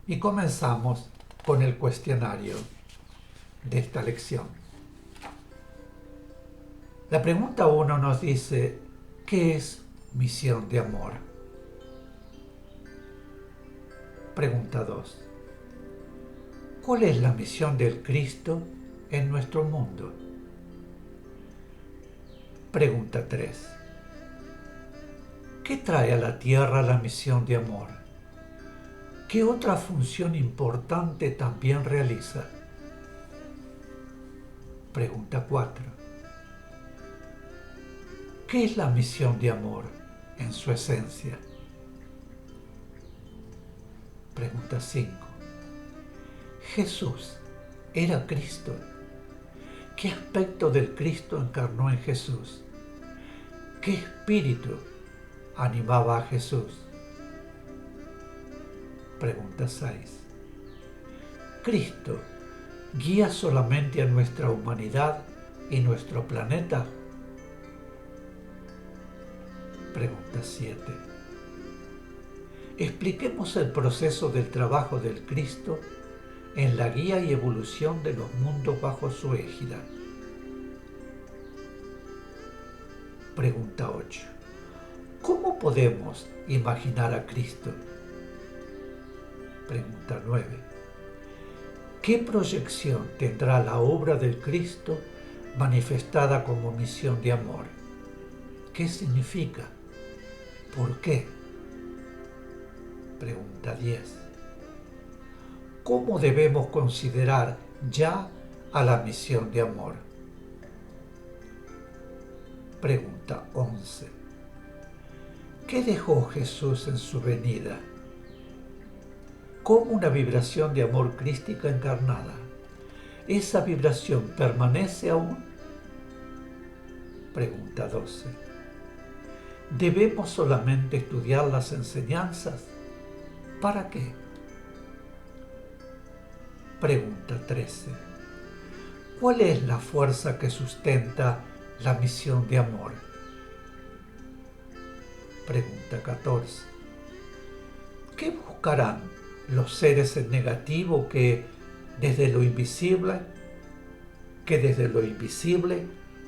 Y comenzamos con el cuestionario de esta lección. La pregunta 1 nos dice, ¿qué es misión de amor? Pregunta 2. ¿Cuál es la misión del Cristo en nuestro mundo? Pregunta 3. ¿Qué trae a la tierra la misión de amor? ¿Qué otra función importante también realiza? Pregunta 4. ¿Qué es la misión de amor en su esencia? Pregunta 5. ¿Jesús era Cristo? ¿Qué aspecto del Cristo encarnó en Jesús? ¿Qué espíritu animaba a Jesús? Pregunta 6. ¿Cristo guía solamente a nuestra humanidad y nuestro planeta? Pregunta 7. Expliquemos el proceso del trabajo del Cristo en la guía y evolución de los mundos bajo su égida. Pregunta 8. ¿Cómo podemos imaginar a Cristo? Pregunta 9. ¿Qué proyección tendrá la obra del Cristo manifestada como misión de amor? ¿Qué significa? ¿Por qué? Pregunta 10. ¿Cómo debemos considerar ya a la misión de amor? Pregunta 11. ¿Qué dejó Jesús en su venida? Como una vibración de amor crística encarnada. ¿Esa vibración permanece aún? Pregunta 12. ¿Debemos solamente estudiar las enseñanzas? ¿Para qué? Pregunta 13. ¿Cuál es la fuerza que sustenta la misión de amor? Pregunta 14. ¿Qué buscarán los seres en negativo que desde lo invisible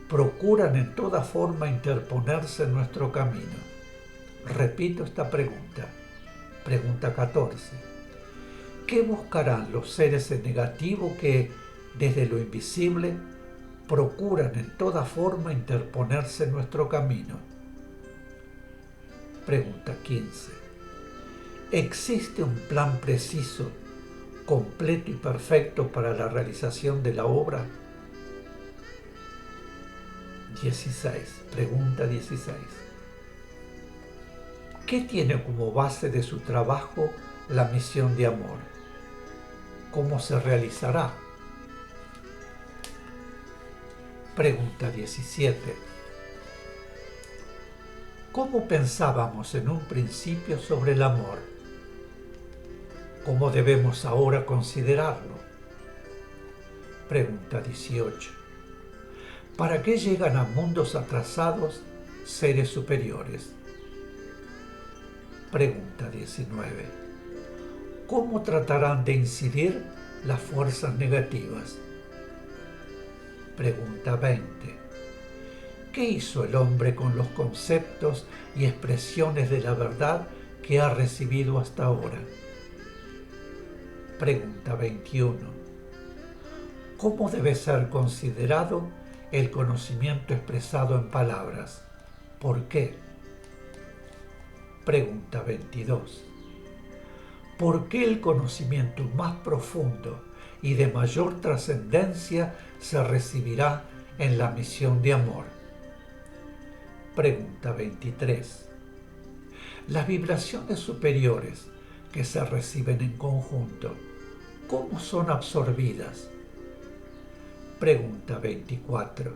procuran en toda forma interponerse en nuestro camino? Repito esta pregunta. Pregunta 14. ¿Qué buscarán los seres en negativo que desde lo invisible procuran en toda forma interponerse en nuestro camino? Pregunta 15. ¿Existe un plan preciso, completo y perfecto para la realización de la obra? 16. Pregunta 16. ¿Qué tiene como base de su trabajo la misión de amor? ¿Cómo se realizará? Pregunta 17. ¿Cómo pensábamos en un principio sobre el amor? ¿Cómo debemos ahora considerarlo? Pregunta 18. ¿Para qué llegan a mundos atrasados seres superiores? Pregunta 19. ¿Cómo tratarán de incidir las fuerzas negativas? Pregunta 20. ¿Qué hizo el hombre con los conceptos y expresiones de la verdad que ha recibido hasta ahora? Pregunta 21. ¿Cómo debe ser considerado el conocimiento expresado en palabras? ¿Por qué? Pregunta 22. ¿Por qué el conocimiento más profundo y de mayor trascendencia se recibirá en la misión de amor? Pregunta 23. Las vibraciones superiores que se reciben en conjunto, ¿cómo son absorbidas? Pregunta 24.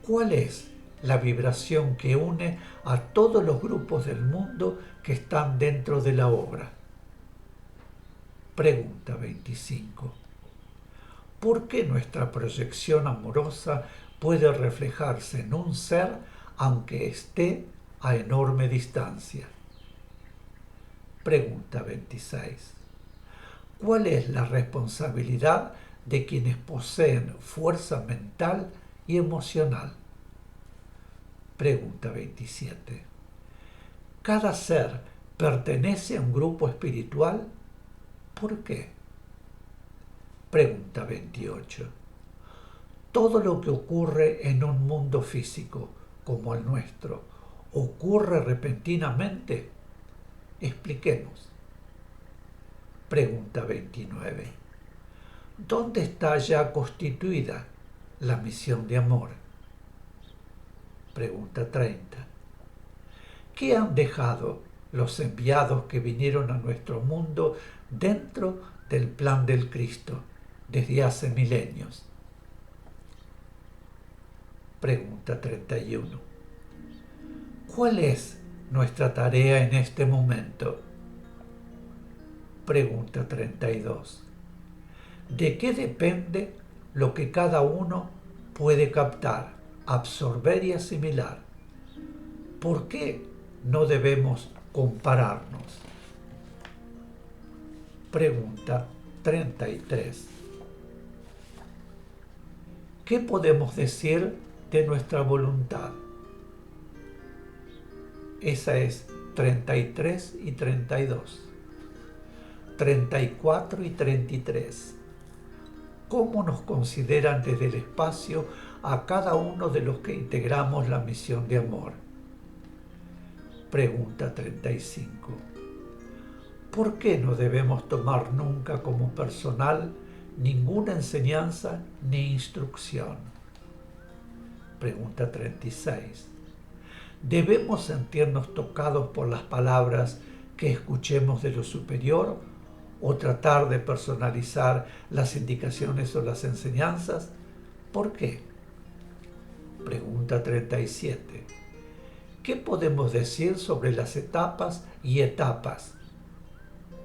¿Cuál es la vibración que une a todos los grupos del mundo que están dentro de la obra? Pregunta 25. ¿Por qué nuestra proyección amorosa puede reflejarse en un ser aunque esté a enorme distancia? Pregunta 26. ¿Cuál es la responsabilidad de quienes poseen fuerza mental y emocional? Pregunta 27. ¿Cada ser pertenece a un grupo espiritual? ¿Por qué? Pregunta 28. ¿Todo lo que ocurre en un mundo físico como el nuestro ocurre repentinamente? Expliquemos. Pregunta 29. ¿Dónde está ya constituida la misión de amor? Pregunta 30. ¿Qué han dejado los enviados que vinieron a nuestro mundo dentro del plan del Cristo desde hace milenios? Pregunta 31. ¿Cuál es nuestra tarea en este momento? Pregunta 32. ¿De qué depende lo que cada uno puede captar, absorber y asimilar? ¿Por qué no debemos compararnos? Pregunta 33. ¿Qué podemos decir de nuestra voluntad? Esa es 33 y 32. 34 y 33. ¿Cómo nos consideran desde el espacio a cada uno de los que integramos la misión de amor? Pregunta 35. ¿Por qué no debemos tomar nunca como personal ninguna enseñanza ni instrucción? Pregunta 36. ¿Debemos sentirnos tocados por las palabras que escuchemos de lo superior o tratar de personalizar las indicaciones o las enseñanzas? ¿Por qué? Pregunta 37. ¿Qué podemos decir sobre las etapas y etapas?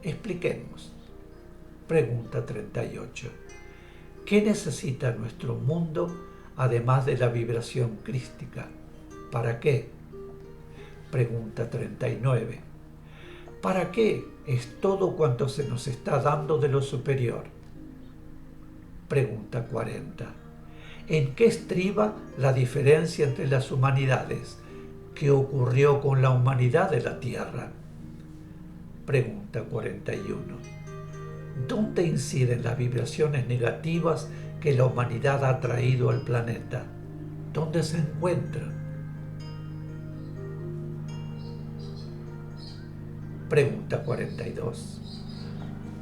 Expliquemos. Pregunta 38. ¿Qué necesita nuestro mundo además de la vibración crística? ¿Para qué? Pregunta 39. ¿Para qué es todo cuanto se nos está dando de lo superior? Pregunta 40. ¿En qué estriba la diferencia entre las humanidades? ¿Qué ocurrió con la humanidad de la Tierra? Pregunta 41. ¿Dónde inciden las vibraciones negativas que la humanidad ha traído al planeta? ¿Dónde se encuentran? Pregunta 42.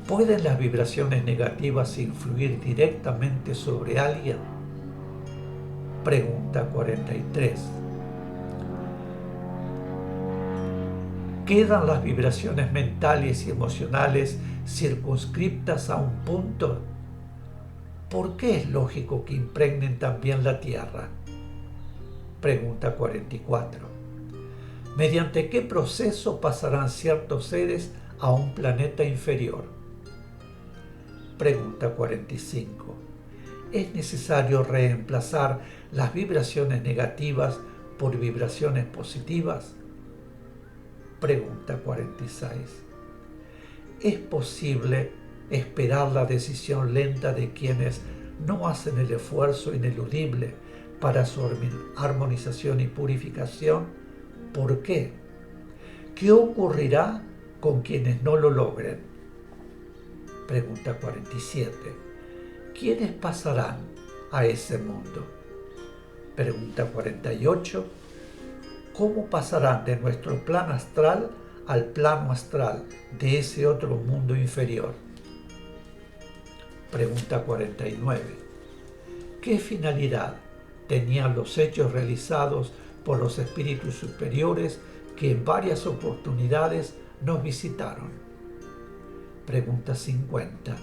¿Pueden las vibraciones negativas influir directamente sobre alguien? Pregunta 43. ¿Quedan las vibraciones mentales y emocionales circunscriptas a un punto? ¿Por qué es lógico que impregnen también la Tierra? Pregunta 44. ¿Mediante qué proceso pasarán ciertos seres a un planeta inferior? Pregunta 45. ¿Es necesario reemplazar las vibraciones negativas por vibraciones positivas? Pregunta 46. ¿Es posible esperar la decisión lenta de quienes no hacen el esfuerzo ineludible para su armonización y purificación? ¿Por qué? ¿Qué ocurrirá con quienes no lo logren? Pregunta 47. ¿Quiénes pasarán a ese mundo? Pregunta 48. ¿Cómo pasarán de nuestro plano astral al plano astral de ese otro mundo inferior? Pregunta 49. ¿Qué finalidad tenían los hechos realizados por los espíritus superiores que en varias oportunidades nos visitaron? Pregunta 50.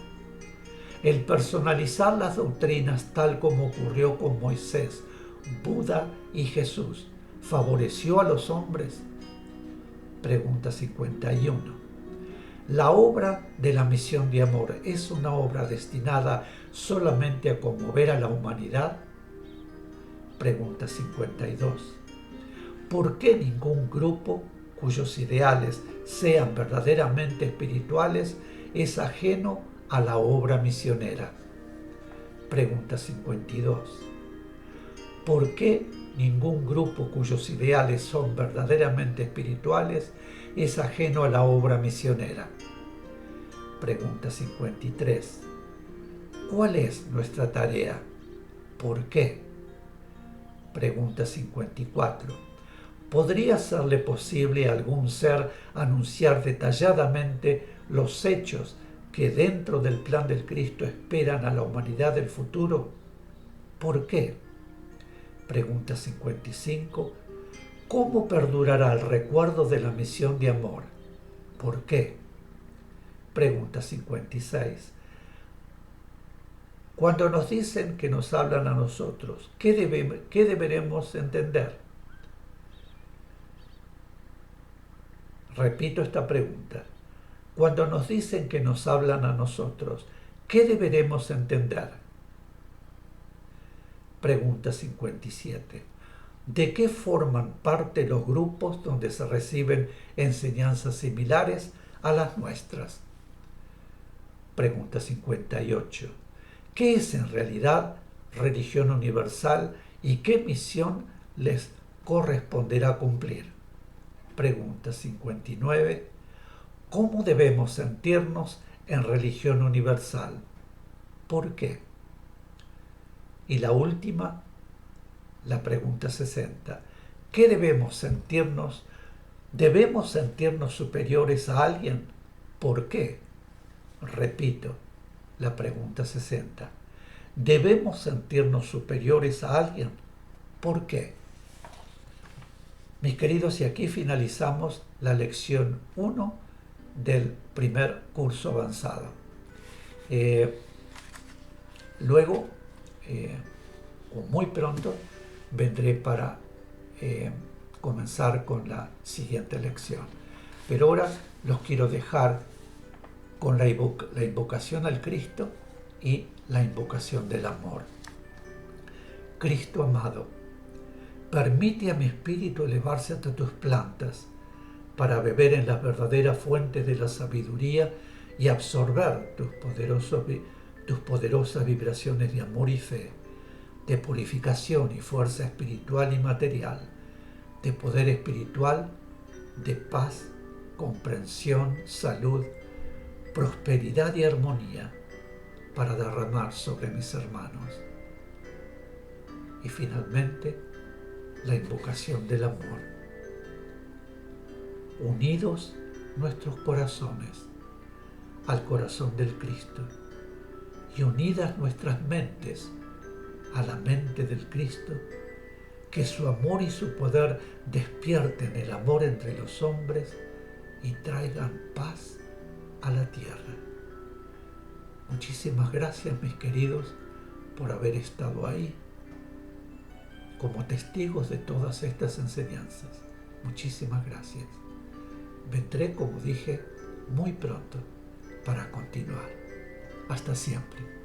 ¿El personalizar las doctrinas tal como ocurrió con Moisés, Buda y Jesús favoreció a los hombres? Pregunta 51. ¿La obra de la misión de amor es una obra destinada solamente a conmover a la humanidad? Pregunta 52. ¿Por qué ningún grupo cuyos ideales sean verdaderamente espirituales es ajeno a la obra misionera. Pregunta 52. ¿Por qué ningún grupo cuyos ideales son verdaderamente espirituales es ajeno a la obra misionera? Pregunta 53. ¿Cuál es nuestra tarea? ¿Por qué? Pregunta 54. ¿Podría serle posible a algún ser anunciar detalladamente los hechos que dentro del plan del Cristo esperan a la humanidad del futuro? ¿Por qué? Pregunta 55. ¿Cómo perdurará el recuerdo de la misión de amor? ¿Por qué? Pregunta 56. Cuando nos dicen que nos hablan a nosotros, ¿qué deberemos entender? Repito esta pregunta. Cuando nos dicen que nos hablan a nosotros, ¿qué deberemos entender? Pregunta 57. ¿De qué forman parte los grupos donde se reciben enseñanzas similares a las nuestras? Pregunta 58. ¿Qué es en realidad religión universal y qué misión les corresponderá cumplir? Pregunta 59. ¿Cómo debemos sentirnos en religión universal? ¿Por qué? Y la última, la pregunta 60. ¿Qué debemos sentirnos? ¿Debemos sentirnos superiores a alguien? ¿Por qué? Repito, la pregunta 60. ¿Debemos sentirnos superiores a alguien? ¿Por qué? Mis queridos, y aquí finalizamos la lección 1 del primer curso avanzado. Luego, o muy pronto, vendré para comenzar con la siguiente lección. Pero ahora los quiero dejar con la invocación al Cristo y la invocación del amor. Cristo amado, permite a mi espíritu elevarse hasta tus plantas para beber en las verdaderas fuentes de la sabiduría y absorber tus poderosas vibraciones de amor y fe, de purificación y fuerza espiritual y material, de poder espiritual, de paz, comprensión, salud, prosperidad y armonía para derramar sobre mis hermanos. Y finalmente, la invocación del amor. Unidos nuestros corazones al corazón del Cristo y unidas nuestras mentes a la mente del Cristo, que su amor y su poder despierten el amor entre los hombres y traigan paz a la tierra. Muchísimas gracias, mis queridos, por haber estado ahí como testigos de todas estas enseñanzas. Muchísimas gracias. Vendré, como dije, muy pronto para continuar. Hasta siempre.